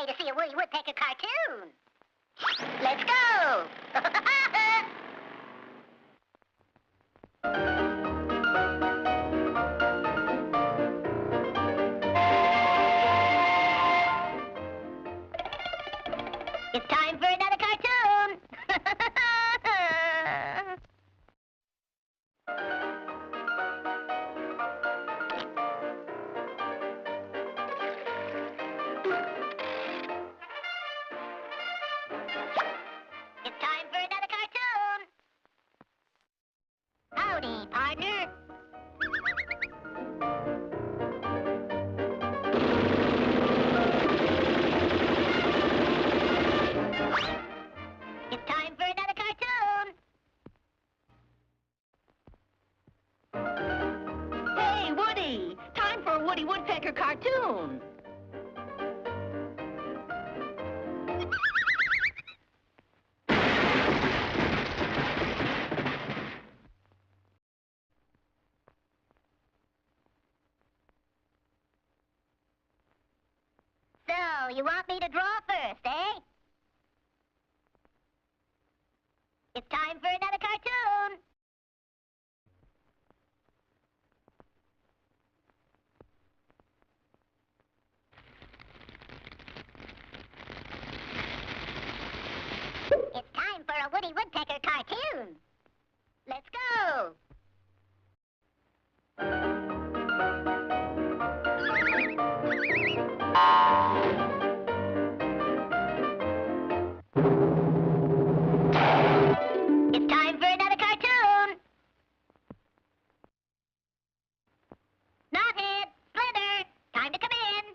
to see a Woody Woodpecker cartoon. Let's go! It's time for another cartoon! It's time for another cartoon! Howdy, partner. It's time for another cartoon! Hey, Woody! Time for a Woody Woodpecker cartoon. So, you want me to draw first, eh? It's time for another cartoon! It's time for a Woody Woodpecker cartoon! Let's go! It's time for another cartoon! Knothead, Slither, time to come in!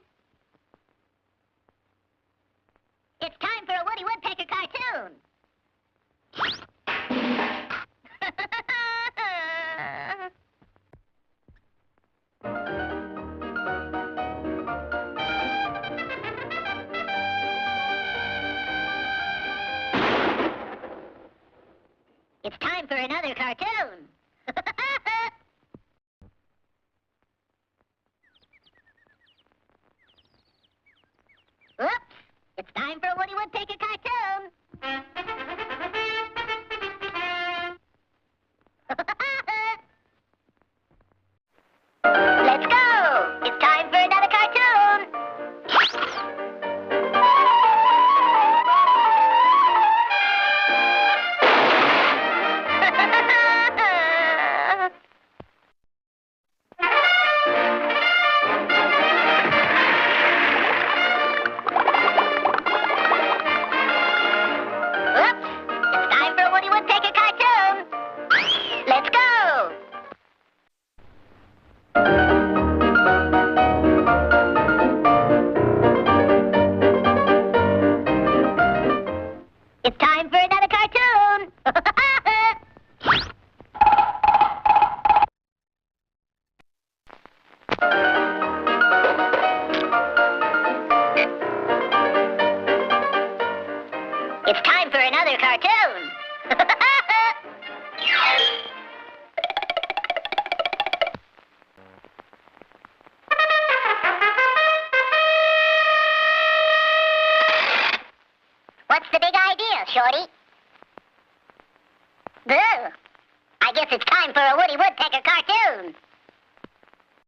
It's time for a Woody Woodpecker cartoon! It's time for another cartoon! Oops! It's time for a Woody Woodpecker cartoon! Let's go! It's time for another cartoon! Oops! It's time for a Woody Woodpecker cartoon! Let's go! It's time for another cartoon! It's time for another cartoon! What's the big idea, Shorty? Boo! I guess it's time for a Woody Woodpecker cartoon!